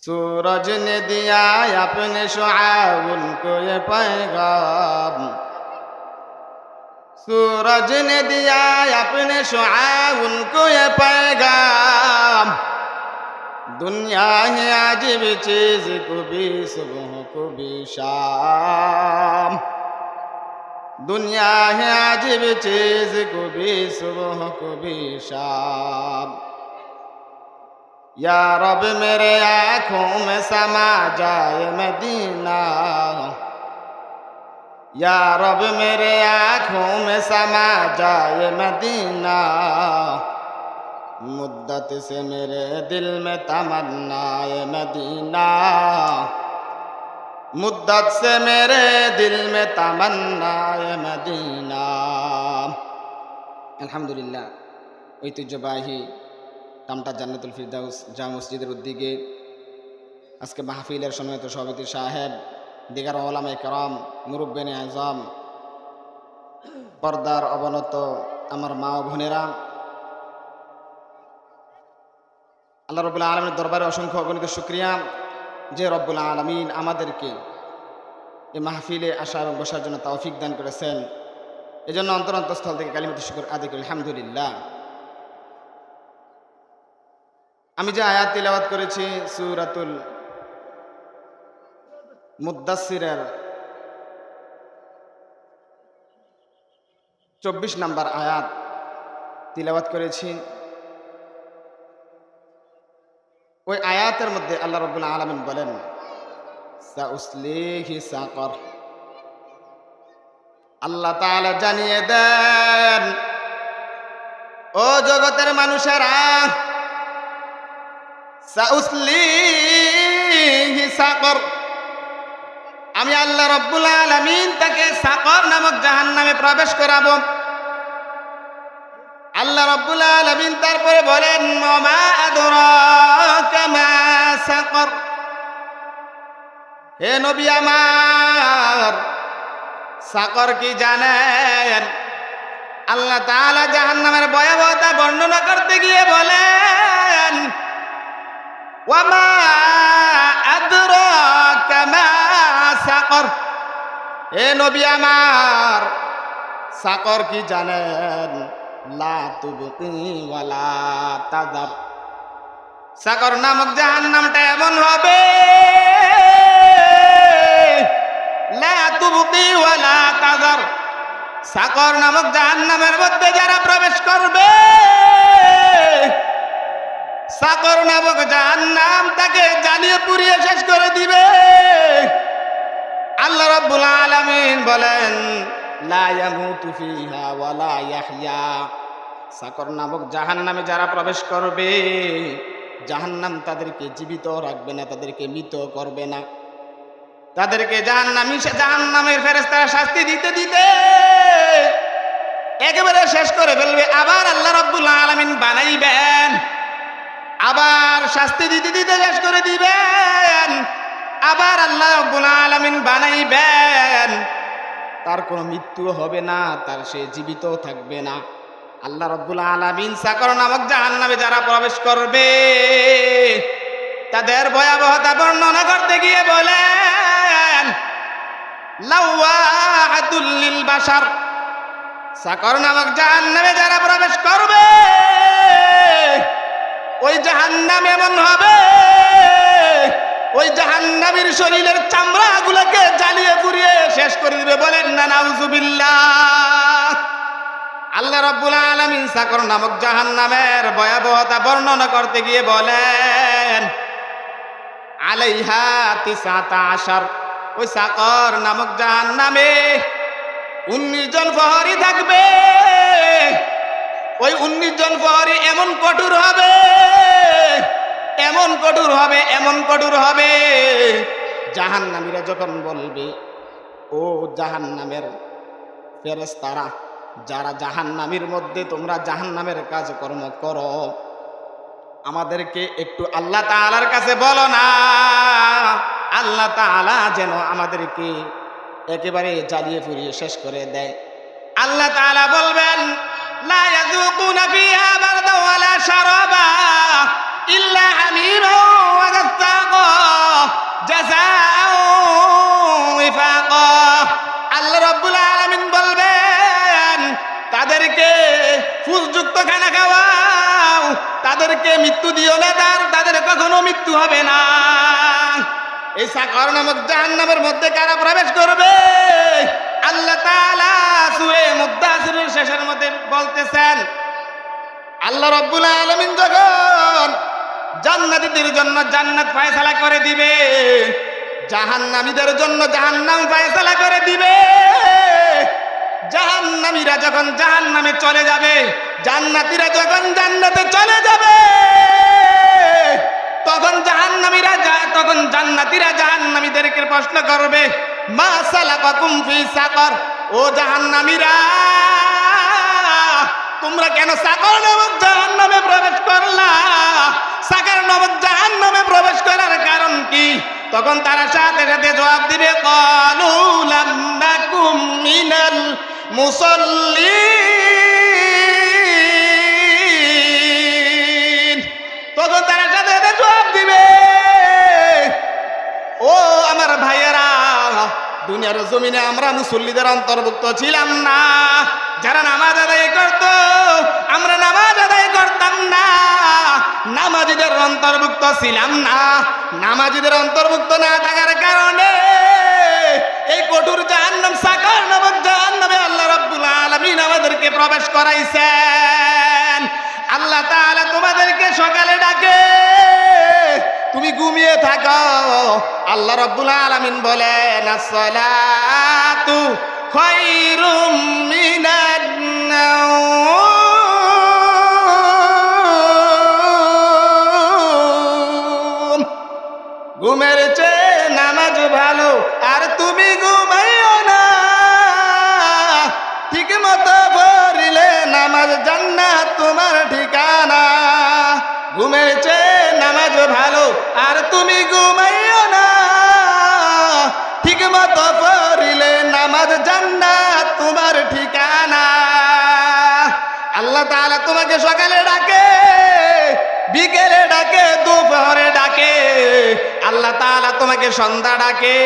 सूरज ने दिया अपने शुआ उनको ये पैगाम, सूरज ने दिया अपने शुआ उनको ये पैगाम। दुनिया है अजीब चीज, कभी सुबह कभी शाम। दुनिया है अजीब चीज, कभी सुबह कभी शाम। या रब मेरे आँखों में समा जाए मदीना, या रब मेरे आँखों में समा जाए मदीना। मुद्दत से मेरे दिल में तमन्नाए मदीना, मुद्दत से मेरे दिल में तमन्नाए मदीना। अल्हम्दुलिल्लाह, ঐতিহ্যবাহী টামটা জান্নাতুল ফিরদাউস জামে মসজিদের উদ্যোগে আজকে মাহফিলের সম্মানিত সভাপতি সাহেব, দিগার ওলামায়ে কেরাম, মুরব্বিয়ানে আযম, পর্দার অবনত আমার মা ও বোনেরা, আল্লাহ রাব্বুল আলামিনের দরবারে অসংখ্য অগণিত শুকরিয়া যে রব্বুল আলামিন আমাদেরকে এই মাহফিলে আসা এবং বসার জন্য তৌফিক দান করেছেন। এজন্য অন্তরস্থল থেকে কালিমাতুশ শুকর আদায় করি, আলহামদুলিল্লাহ। আমি যে আয়াত তিলাওয়াত করেছি সূরাতুল মুদ্দাসসিরের 24 নম্বর আয়াত তিলাওয়াত করেছি। ওই আয়াতের মধ্যে আল্লাহ রাব্বুল আলামিন বলেন, সাউসলিহি সাকর। আল্লাহ তাআলা জানিয়ে দেন, ও জগতের মানুষেরা, সাউসলিহি সাকর, আমি আল্লাহ রাব্বুল আলামিন তাকে সাকর নামক জাহান্নামে প্রবেশ করাবো। আল্লাহ রাব্বুল আলামিন তারপরে বলেন, মা আদরাকা মা সাকর। হে নবী আমার, সাকর কি জানেন? আল্লাহ তাআলা জাহান্নামের ভয়াবহতা বর্ণনা করতে গিয়ে বলেন, ওয়ামা আদরাকা মা সাকর। হে নবী আমার, সাকর কি জানেন? লা তুবকি ওয়ালা তাযার। সাকর নামক জাহান্নামটা এমন হবে, লা তুবকি ওয়ালা তাযার। সাকর নামক জাহান্নামের মধ্যে যারা প্রবেশ করবে, সাকর নামক জাহান্নাম তাকে জ্বালিয়ে পুড়িয়ে শেষ করে দিবে। আল্লাহ রাব্বুল আলামিন বলেন, লা ইয়ামুতু ফিহা ওয়ালা ইয়াহইয়া। সাকর নামক জাহান্নামে যারা প্রবেশ করবে, জাহান্নাম তাদেরকে জীবিত রাখবে না, তাদেরকে মৃত করবে না। তাদেরকে জাহান্নামের ফেরেশতারা শাস্তি দিতে দিতে একেবারে শেষ করে ফেলবে। আবার আল্লাহ রাব্বুল আলামিন বানাইবেন, আবার শাস্তি দিতে দিতে শেষ করে দিবেন। আবার আল্লাহ রাব্বুল আলামিন বানাইবেন, তার কোনো মৃত্যু হবে না, তার সে জীবিত থাকবে না। আল্লাহ রাব্বুল আলামিন সাকর নামক জাহান্নামে যারা প্রবেশ করবে, তাদের ভয়াবহতা বর্ণনা করতে গিয়ে বলেন, লাওয়াহাতুল লিল বাশার। সাকর নামক জাহান্নামে যারা প্রবেশ করবে, ওই জাহান্নাম এমন হবে, ওই জাহান্নামীর শরীরের চামড়াগুলোকে জ্বালিয়ে পুড়িয়ে শেষ করে দিবে। বলেন না নাউযুবিল্লাহ। আল্লাহ রাব্বুল আলামিন সাকর নামক জাহান্নামের ভয়াবহতা বর্ণনা করতে গিয়ে বলেন, আলাইহা 19। ওই সাকর নামক জাহান্নামে 19 জন প্রহরী থাকবে। ওই 19 জন প্রহরী এমন কঠোর হবে, এমন কঠোর হবে, এমন কঠোর হবে, জাহান্নামীরা যখন বলবে, ও জাহান্নামের ফেরেশতারা, যারা জাহান্নামীর মধ্যে তোমরা জাহান্নামের কাজকর্ম করো, আমাদেরকে একটু আল্লাহ তাআলার কাছে বলো না, আল্লাহ তাআলা যেন আমাদেরকে একেবারে জ্বালিয়ে পুড়িয়ে শেষ করে দেয়। আল্লাহ তাআলা বলবেন, লা ইয়াযুকুনা ফিহা বারদান ওয়ালা শারাবা ইল্লা হামীমান ওয়া গাসসাকুন। তাদেরকে মৃত্যু দিও না, তাদের কখনো মৃত্যু হবে না। এই সাকর নামক জাহান্নামের মধ্যে কারা প্রবেশ করবে? আল্লাহ তাআলা সূরা মুদ্দাসিরের শেষের মধ্যে বলতেছেন, আল্লাহ রাব্বুল আলামিন যখন জান্নাতীদের জন্য জান্নাত ফয়সালা করে দিবে, জাহান্নামীদের জন্য জাহান্নাম ফয়সালা করে দিবে। জাহান্নামীরা যখন জাহান্নামে চলে যাবে, জান্নাতীরা যখন জান্নাতে চলে যাবে, তখন জান্নাতীরা জাহান্নামীদেরকে প্রশ্ন করবে, মা সালাকাকুম ফি সাকর, ও জাহান্নামীরা তোমরা কেন সাকর নামক জাহান্নামে প্রবেশ করলা? সাকর নামক জাহান্নামে প্রবেশ করার কারণ কি? তখন তারা সাথে সাথে জবাব দিবে, ক্বালু লাম নাকুম মিনাল মুসাল্লিন। তখন তারা সাথে সাথে জবাব দিবে, ও আমার ভাইয়েরা, দুনিয়ার জমিনে আমরা মুসল্লিদের অন্তর্ভুক্ত ছিলাম না। যারা নামাজ আদায় করত, আমরা নামাজ আদায় করতাম না। নামাজীদের অন্তর্ভুক্ত ছিলাম না। নামাজীদের অন্তর্ভুক্ত না থাকার কারণে এই কঠোর জাহান্নাম, সাকর নামক জাহান্নামে আল্লাহ রাব্বুল আলামিন আমাদেরকে প্রবেশ করাইছেন। আল্লাহ তাআলা তোমাদেরকে সকালে ডাকে, তুমি ঘুমিয়ে থাকো। আল্লাহ রাব্বুল আলামিন বলেন, আসসালাতু খায়রুম মিনান নাওম। ঘুমের চেয়ে নামাজ ভালো, আর তুমি ঘুমাইও না। ঠিক মতো পড়লে নামাজ জান্নাত তোমার ঠিকানা। ঘুমের চেয়ে নামাজ ভালো, আর তুমি ঘুমাইও না। ঠিক মতো পড়লে নামাজ জান্নাত তোমার ঠিকানা। আল্লাহ তাআলা তোমাকে সকালে ডাকে, বিকেলে ডাকে, দুপুরে ডাকে। আল্লাহ তাআলা তোমাকে সন্ধ্যা ডাকে।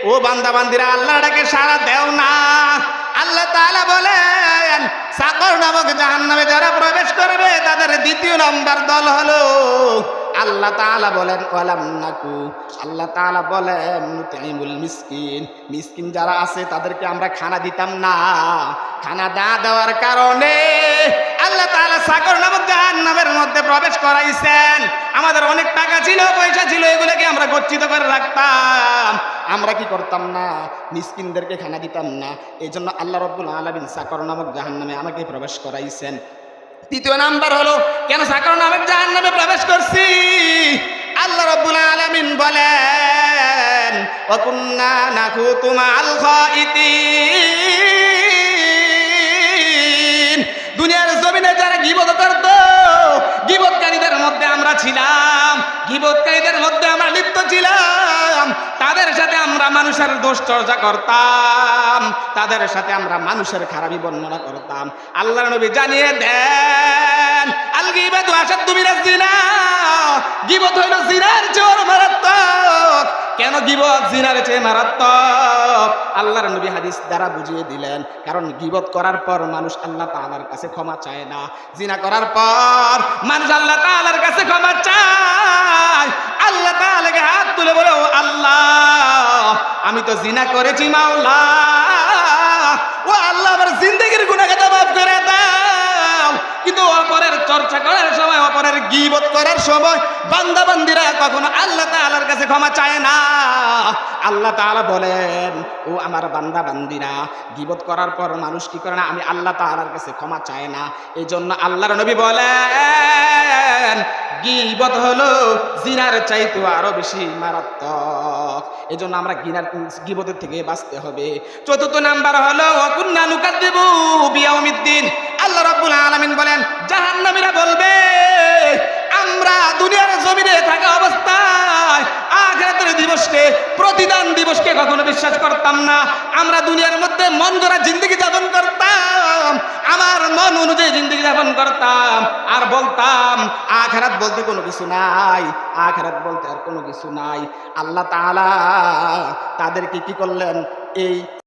ও বান্দা বান্দিরা, আল্লাহ ডাকে সাড়া দেও না। আল্লাহ তাআলা বলেন, সাকর নামক জাহান্নামে যারা প্রবেশ করবে তাদের দ্বিতীয় নম্বর দল হলো, আল্লাহ তাআলা বলেন, ওয়ালাম নাকু, আল্লাহ তাআলা বলেন নুতঈমুল মিসকিন, মিসকিন যারা আছে তাদেরকে আমরা খানা দিতাম না। খানা না দেওয়ার কারণে আল্লাহ তাআলা সাকর নামক জাহান্নামের মধ্যে প্রবেশ করাইছেন। আমাদের অনেক টাকা ছিল, পয়সা ছিল, এগুলোকে আমরা গচ্ছিত করে রাখতাম। আমরা কি করতাম না? মিসকিনদেরকে খানা দিতাম না। এই জন্য আল্লাহ রাব্বুল আলামিন সাকর নামক জাহান্নামে আমাকে প্রবেশ করাইছেন। তৃতীয় নাম্বার হলো, কেন সাকর নামক জাহান্নামে প্রবেশ করছি? আল্লাহ রাব্বুল আলামিন বলেন, ওয়া কুন্না নাখুতু মাআল খাইতিন। দুনিয়ার জমিনে যারা গীবত করত, গীবতকারীদের মধ্যে আমরা ছিলাম, গীবতকারীদের মধ্যে আমরা লিপ্ত ছিলাম। তাদের সাথে আমরা মানুষের দোষ চর্চা করতাম, তাদের সাথে আমরা মানুষের খারাপি বর্ণনা করতাম। আল্লাহর নবী জানিয়ে দেন, আল গীবাতু আশাদ্দু মিনাজ জিনা। গীবত হইল জিনার চেয়ে মারাত্মক। কেন গীবত জিনার চেয়ে মারাত্মক? আল্লাহর নবী হাদিস দ্বারা বুঝিয়ে দিলেন, কারণ গীবত করার পর মানুষ আল্লাহ তাআলার কাছে ক্ষমা চায় না। জিনা করার পর মানুষ আল্লাহ তাআলার কাছে ক্ষমা চায়। আল্লাহ তাআলাকে হাত তুলে বলে, ও আল্লাহ, আমি তো জিনা করেছি মাওলা, ও আল্লাহ আমার জিন্দেগির গুনাহটা মাফ করে দাও। কিন্তু অপরের চর্চা করার সময়, অপরের গীবত করার সময় বান্দা বান্দিরা কখনো আল্লাহ তাআলার কাছে ক্ষমা চায় না। আল্লাহ তাআলা বলেন, ও আমার বান্দা বান্দিরা, গীবত করার পর মানুষ কি করে না? আমি আল্লাহ তাআলার কাছে ক্ষমা চায় না। এই জন্য আল্লাহর নবী বলেন, গীবত হলো জিনার চাইতে আরো বেশি মারাত্মক। এই জন্য আমরা গীবতের থেকে বাঁচতে হবে। চতুর্থ নাম্বার হলো, ওয়া কুন্না নুকাদ্দিবু বিয়াউমিদ্দিন। আল্লাহ রাব্বুল আলামিন বলেন, জাহান্নামীরা বলবে, আমরা দুনিয়ার জমিনে থাকা অবস্থায় আখিরাতের দিবসকে, প্রতিদান দিবসকে কখনো বিশ্বাস করতাম না। আমরা দুনিয়ার মধ্যে মন গড়া জিন্দেগি যাপন করতাম, আমার মন অনুযায়ী জিন্দেগি যাপন করতাম, আর বলতাম আখিরাত বলতে কোনো কিছু নাই, আখিরাত বলতে আর কোনো কিছু নাই। আল্লাহ তাআলা তাদেরকে কি করলেন? এই